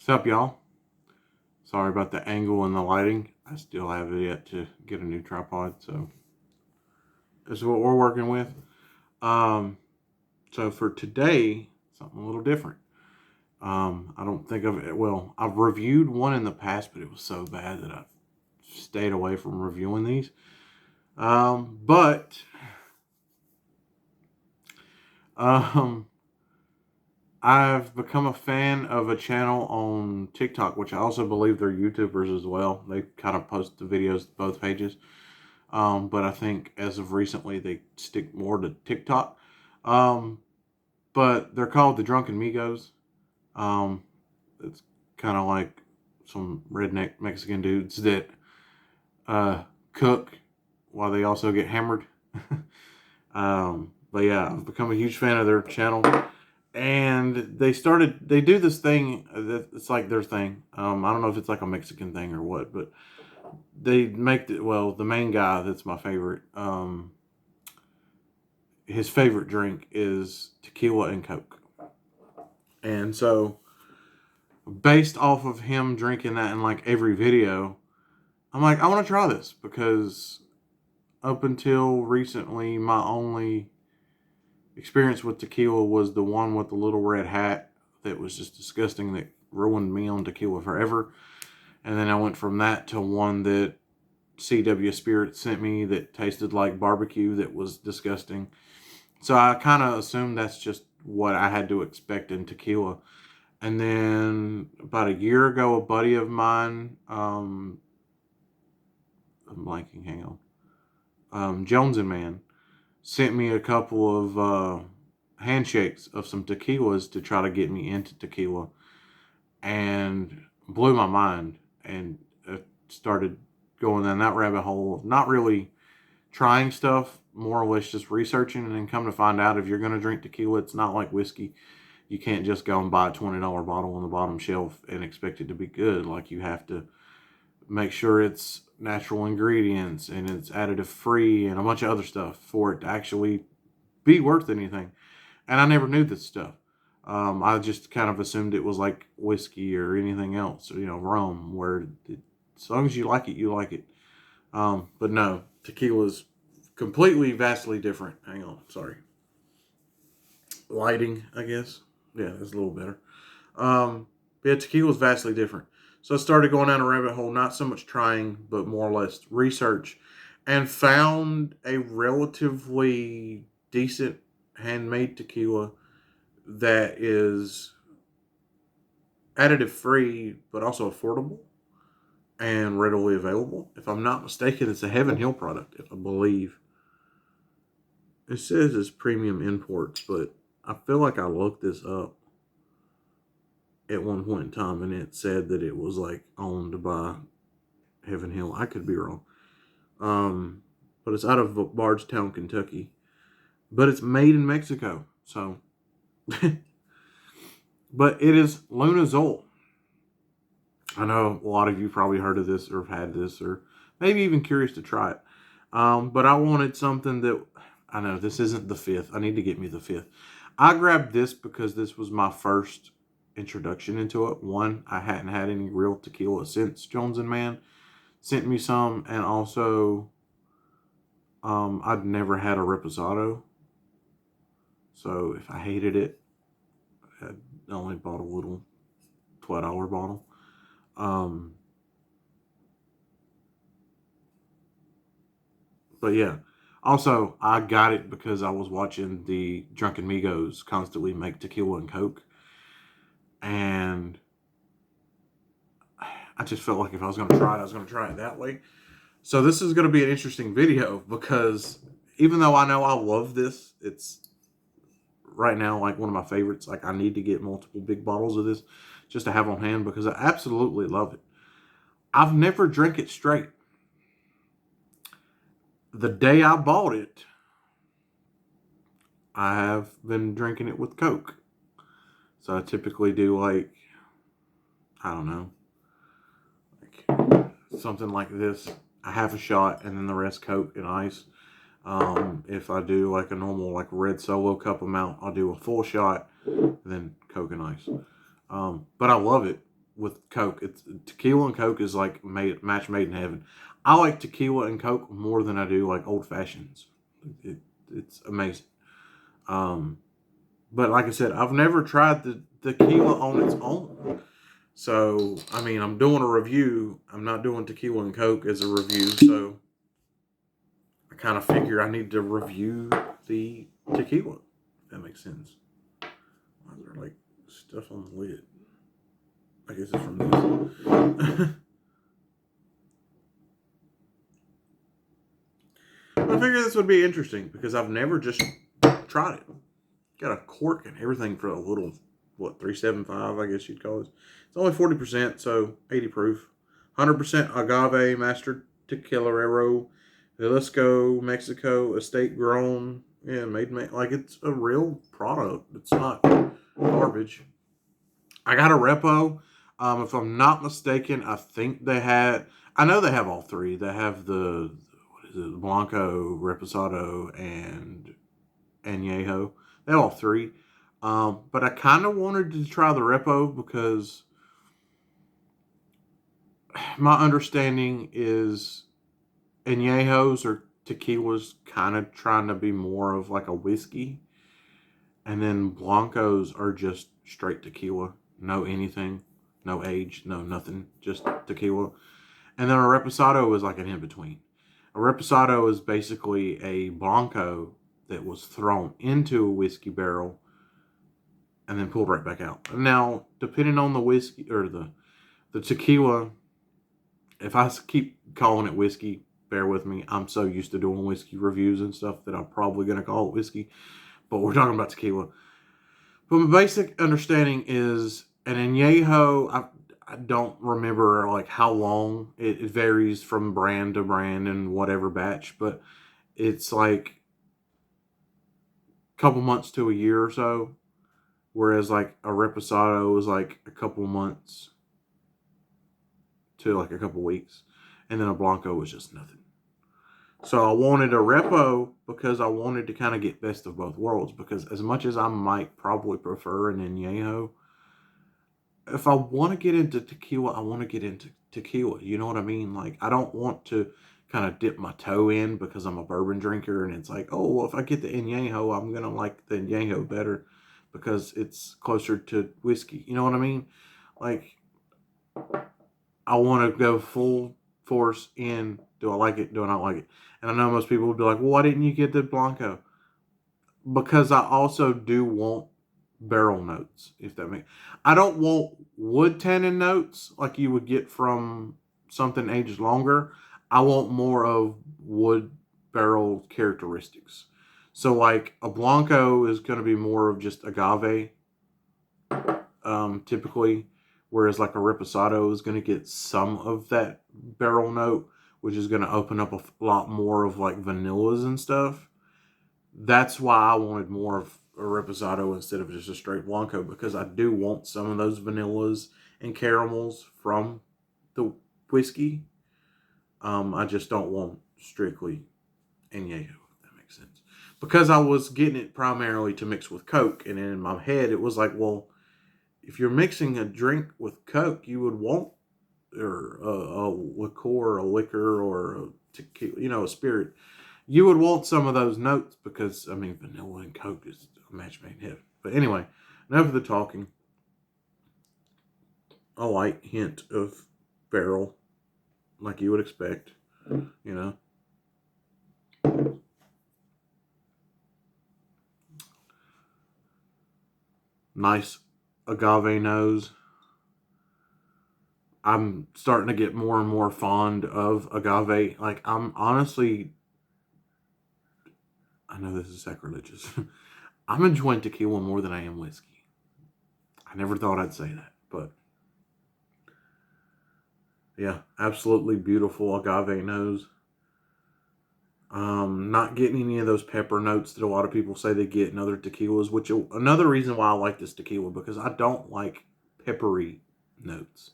What's up, y'all? Sorry about the angle and the lighting. I still have yet to get a new tripod, so this is what we're working with. Um, so for today, something a little different. I don't think of it. Well, I've reviewed one in the past, but it was so bad that I stayed away from reviewing these. But um, I've become a fan of a channel on TikTok, which I also believe they're YouTubers as well. They kind of post the videos to both pages. But I think as of recently, they stick more to TikTok. Um, but they're called the Drunken Migos. It's kind of like some redneck Mexican dudes that uh, cook while they also get hammered. But yeah, I've become a huge fan of their channel. And they do this thing it's like their thing. I don't know if it's like a Mexican thing or what, but they make the main guy that's my favorite. His favorite drink is tequila and Coke, and so based off of him drinking that in like every video, I'm like, I want to try this because up until recently, my only experience with tequila was the one with the little red hat that was just disgusting, that ruined me on tequila forever. And then I went from that to one that CW Spirit sent me that tasted like barbecue, that was disgusting. So I kind of assumed that's just what I had to expect in tequila. And then about a year ago, a buddy of mine, I'm blanking, hang on, Jones and Man, sent me a couple of handshakes of some tequilas to try to get me into tequila, and blew my mind, and started going down that rabbit hole of not really trying stuff, more or less just researching, and then come to find out if you're going to drink tequila, it's not like whiskey. You can't just go and buy a $20 bottle on the bottom shelf and expect it to be good. Like, you have to make sure it's natural ingredients and it's additive free and a bunch of other stuff for it to actually be worth anything. And I never knew this stuff. I just kind of assumed it was like whiskey or anything else, or, rum, where as long as you like it, you like it. But no, tequila's completely, vastly different. Hang on, sorry. Lighting, I guess. Yeah, that's a little better. Yeah, tequila's vastly different. So I started going down a rabbit hole, not so much trying, but more or less research, and found a relatively decent handmade tequila that is additive free, but also affordable and readily available. If I'm not mistaken, it's a Heaven Hill product, if I believe. It says it's premium imports, but I feel like I looked this up at one point in time and it said that it was like owned by Heaven Hill. I could be wrong. But it's out of Bardstown, Kentucky. But it's made in Mexico. So, but it is lunazul. I know a lot of you probably heard of this or have had this, or maybe even curious to try it. But I wanted something that, I know this isn't the fifth. I need to get me the fifth. I grabbed this because this was my first introduction into it. One, I hadn't had any real tequila since Jones and Man sent me some, and also I'd never had a Reposado. So if I hated it, I only bought a little $12 bottle. But yeah, also I got it because I was watching the Drunken Migos constantly make tequila and Coke, and I just felt like if I was going to try it, I was going to try it that way. So this is going to be an interesting video because even though I know I love this, it's right now like one of my favorites. Like, I need to get multiple big bottles of this just to have on hand because I absolutely love it. I've never drank it straight. The day I bought it, I have been drinking it with Coke. So I typically do like, I don't know, like something like this. I have a shot and then the rest Coke and ice. If I do like a normal like red Solo cup amount, I'll do a full shot and then Coke and ice. But I love it. with Coke. It's tequila and Coke is like match made in heaven. I like tequila and Coke more than I do like old fashions. It, it's amazing. Um, but like I said, I've never tried the tequila on its own. So I mean, I'm doing a review. I'm not doing tequila and Coke as a review. So I kind of figure I need to review the tequila. If that makes sense. Why is there like stuff on the lid? I guess it's from this. I figured this would be interesting because I've never just tried it. Got a cork and everything for a little, what, 375, I guess you'd call it. It's only 40%, so 80 proof. 100% agave mastered tequilero, Jalisco, Mexico, estate grown. Yeah, made like it's a real product. It's not garbage. I got a repo. If I'm not mistaken, I think they had. I know they have all three. They have the what is it, Blanco, Reposado, and Añejo. They have all three. But I kind of wanted to try the Repo because my understanding is Añejos or tequilas kind of trying to be more of like a whiskey, and then Blancos are just straight tequila, no anything, no age, no nothing, just tequila. And then a Reposado is like an in between. A Reposado is basically a Blanco that was thrown into a whiskey barrel and then pulled right back out. Now, depending on the whiskey or the tequila, if I keep calling it whiskey, bear with me. I'm so used to doing whiskey reviews and stuff that I'm probably going to call it whiskey. But we're talking about tequila. But my basic understanding is an añejo. I don't remember like how long it varies from brand to brand and whatever batch, but it's like a couple months to a year or so. Whereas like a reposado is like a couple months to like a couple weeks, and then a blanco was just nothing. So I wanted a repo because I wanted to kind of get best of both worlds. Because as much as I might probably prefer an añejo, if I want to get into tequila, I want to get into tequila. You know what I mean? Like, I don't want to kind of dip my toe in because I'm a bourbon drinker and it's like, oh, well, if I get the añejo, I'm going to like the añejo better because it's closer to whiskey. You know what I mean? Like, I want to go full force in. Do I like it? Do I not like it? And I know most people would be like, well, why didn't you get the Blanco? Because I also do want barrel notes, if that makes. I don't want wood tannin notes like you would get from something aged longer. I want more of wood barrel characteristics. So like a Blanco is going to be more of just agave, typically, whereas like a Reposado is going to get some of that barrel note, which is going to open up a lot more of like vanillas and stuff. That's why I wanted more of a Reposado instead of just a straight Blanco, because I do want some of those vanillas and caramels from the whiskey. I just don't want strictly añejo, if that makes sense. Because I was getting it primarily to mix with Coke, and in my head it was like, well, if you're mixing a drink with Coke, you would want or a liqueur, a liquor, or a tequila, a spirit. You would want some of those notes because, I mean, vanilla and Coke is a match made in heaven. But anyway, enough of the talking. A light hint of barrel, like you would expect, you know. Nice agave nose. I'm starting to get more and more fond of agave. Like, I'm honestly, I know this is sacrilegious. I'm enjoying tequila more than I am whiskey. I never thought I'd say that, but yeah, absolutely beautiful agave nose. Not getting any of those pepper notes that a lot of people say they get in other tequilas, which another reason why I like this tequila, because I don't like peppery notes.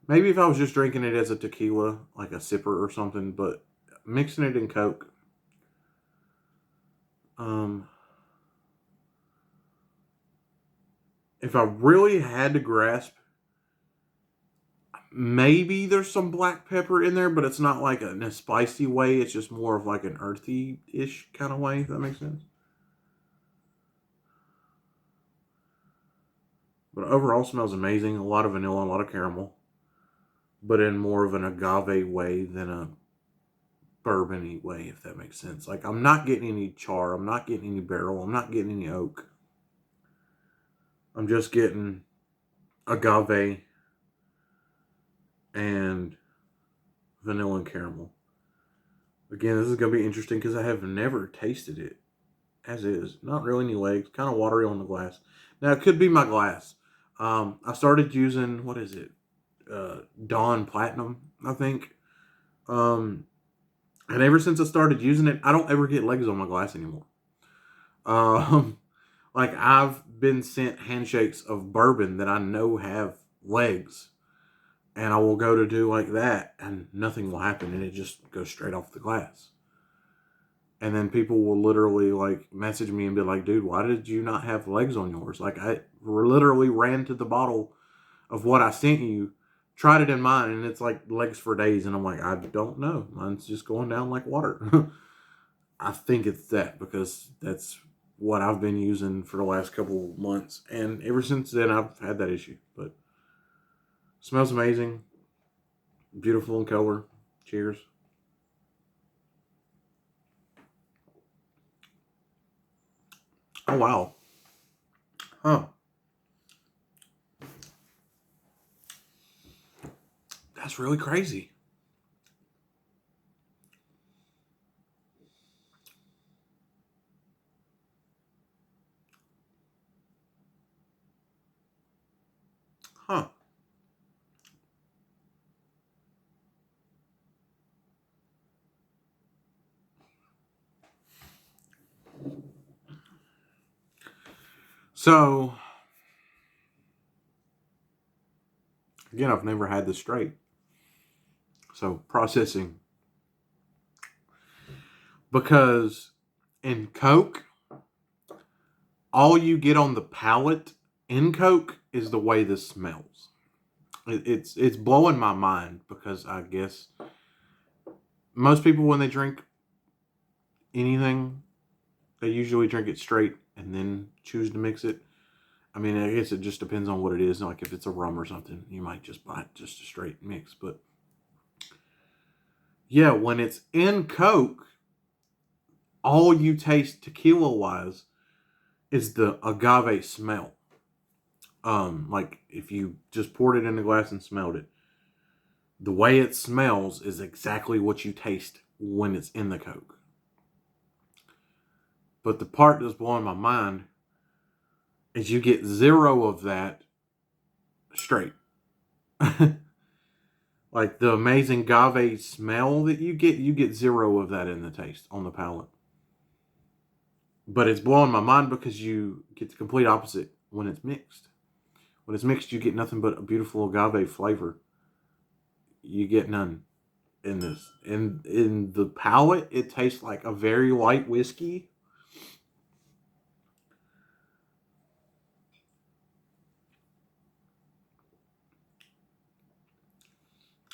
Maybe if I was just drinking it as a tequila, like a sipper or something, but mixing it in Coke, if I really had to grasp, maybe there's some black pepper in there, but it's not like in a spicy way. It's just more of like an earthy-ish kind of way, if that makes sense. But overall, smells amazing. A lot of vanilla, a lot of caramel, but in more of an agave way than a bourbon-y way, if that makes sense. Like, I'm not getting any char. I'm not getting any barrel. I'm not getting any oak. I'm just getting agave and vanilla and caramel. Again, this is going to be interesting because I have never tasted it as is. Not really any legs. Kind of watery on the glass. Now, it could be my glass. I started using, what is it? Dawn Platinum, I think. And ever since I started using it, I don't ever get legs on my glass anymore. Um, like, I've been sent handshakes of bourbon that I know have legs, and I will go to do like that, and nothing will happen, and it just goes straight off the glass. And then people will literally like message me and be like, dude, why did you not have legs on yours? Like, I literally ran to the bottle of what I sent you, tried it in mine, and it's like legs for days. And I'm like, I don't know. Mine's just going down like water. I think it's that because that's what I've been using for the last couple months. And ever since then, I've had that issue. But smells amazing. Beautiful in color. Cheers. Oh, wow. Huh. That's really crazy. Huh. So, again, I've never had this straight. So, processing. Because in Coke, all you get on the palate in Coke is the way this smells. It's blowing my mind because I guess most people when they drink anything, they usually drink it straight and then choose to mix it. I mean, I guess it just depends on what it is. Like if it's a rum or something, you might just buy just a straight mix. But yeah, when it's in Coke, all you taste tequila wise is the agave smell. Like if you just poured it in the glass and smelled it, the way it smells is exactly what you taste when it's in the Coke. But the part that's blowing my mind is you get zero of that straight. Like the amazing agave smell that you get zero of that in the taste on the palate. But it's blowing my mind because you get the complete opposite when it's mixed. When it's mixed, you get nothing but a beautiful agave flavor. You get none in this. In the palate, it tastes like a very light whiskey.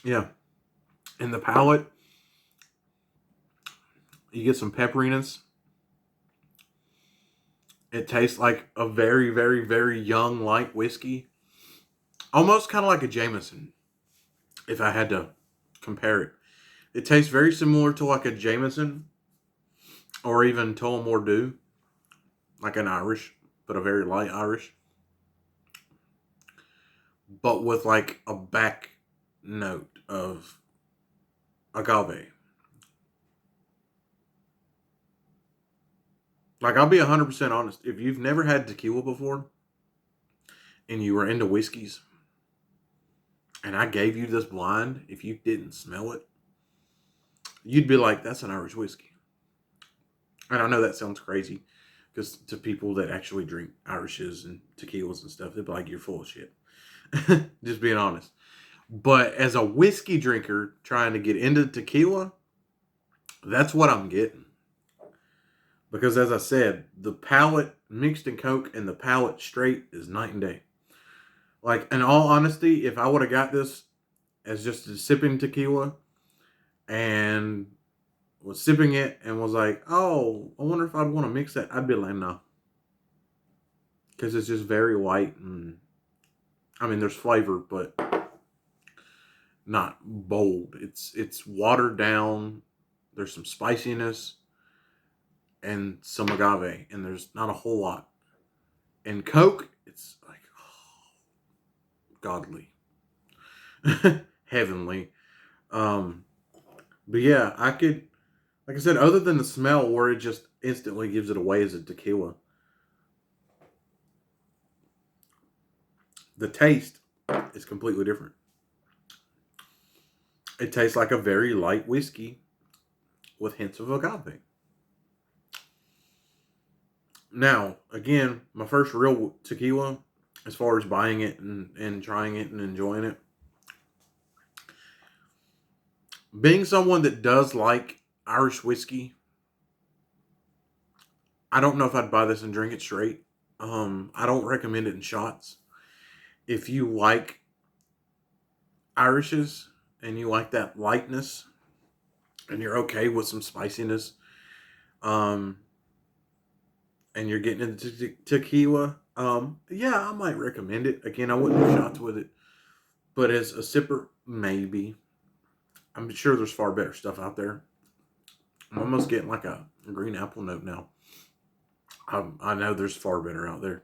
Yeah. In the palate, you get some pepperiness. It tastes like a very, very, very young light whiskey. Almost kind of like a Jameson, if I had to compare it. It tastes very similar to like a Jameson or even Tullamore Dew, like an Irish, but a very light Irish, but with like a back note of agave. Like I'll be 100% honest. If you've never had tequila before and you were into whiskeys and I gave you this blind, if you didn't smell it, you'd be like, that's an Irish whiskey. And I know that sounds crazy because to people that actually drink Irishes and tequilas and stuff, they'd be like, you're full of shit. Just being honest. But as a whiskey drinker trying to get into tequila, that's what I'm getting. Because as I said, the palate mixed in Coke and the palate straight is night and day. Like, in all honesty, if I would have got this as just a sipping tequila and was sipping it and was like, oh, I wonder if I'd want to mix that, I'd be like, no. Because it's just very light. And I mean, there's flavor, but not bold. It's watered down. There's some spiciness and some agave, and there's not a whole lot. And Coke, it's like, oh, godly, heavenly. Um, but yeah, I could, like I said, other than the smell, where it just instantly gives it away as a tequila, the taste is completely different. It tastes like a very light whiskey with hints of agave. Now, again, my first real tequila, as far as buying it and trying it and enjoying it, being someone that does like Irish whiskey, I don't know if I'd buy this and drink it straight. I don't recommend it in shots. If you like Irishes and you like that lightness and you're okay with some spiciness, um, and you're getting into tequila, yeah, I might recommend it. Again, I wouldn't do shots with it, but as a sipper, maybe. I'm sure there's far better stuff out there. I'm almost getting like a green apple note now. I know there's far better out there,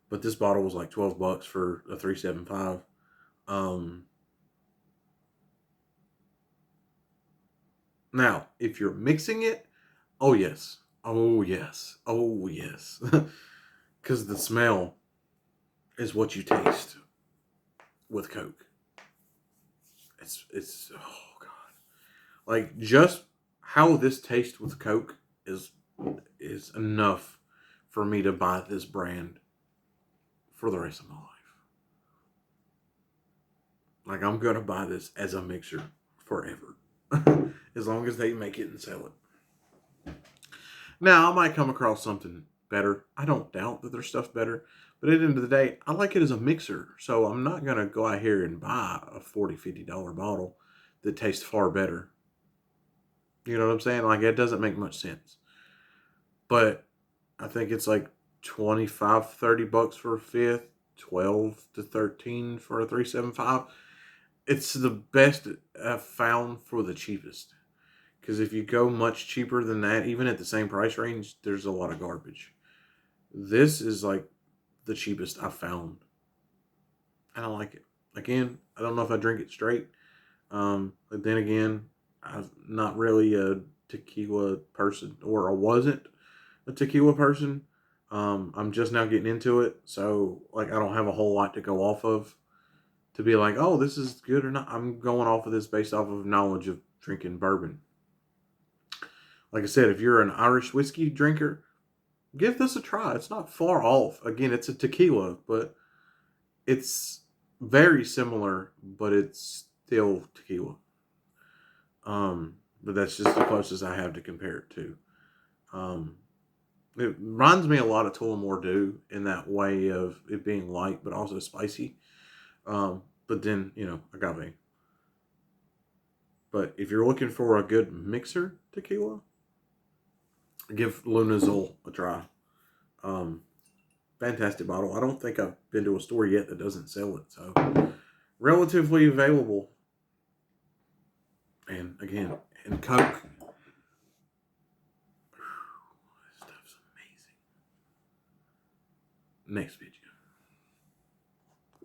but this bottle was like $12 for a 375. Now, if you're mixing it, oh yes, oh yes, oh yes, because the smell is what you taste with Coke. It's oh god, like just how this tastes with Coke is enough for me to buy this brand for the rest of my life. Like, I'm gonna buy this as a mixer forever, as long as they make it and sell it. Now, I might come across something better. I don't doubt that there's stuff better, but at the end of the day, I like it as a mixer, so I'm not gonna go out here and buy a $40, $50 bottle that tastes far better. You know what I'm saying? Like, it doesn't make much sense. But I think it's like 25, $30 for a fifth, 12 to 13 for a 375. It's the best I've found for the cheapest. Because if you go much cheaper than that, even at the same price range, there's a lot of garbage. This is like the cheapest I've found. And I like it. Again, I don't know if I drink it straight. But then again, I'm not really a tequila person, or I wasn't a tequila person. I'm just now getting into it. So, like, I don't have a whole lot to go off of to be like, oh, this is good or not. I'm going off of this based off of knowledge of drinking bourbon. Like I said, if you're an Irish whiskey drinker, give this a try. It's not far off. Again, it's a tequila, but it's very similar, but it's still tequila. But that's just the closest I have to compare it to. It reminds me a lot of Tullamore Dew in that way of it being light but also spicy. But then, agave. But if you're looking for a good mixer tequila, give lunazul a try. Fantastic bottle. I don't think I've been to a store yet that doesn't sell it. So, relatively available. And again, and Coke. This stuff's amazing. Next video.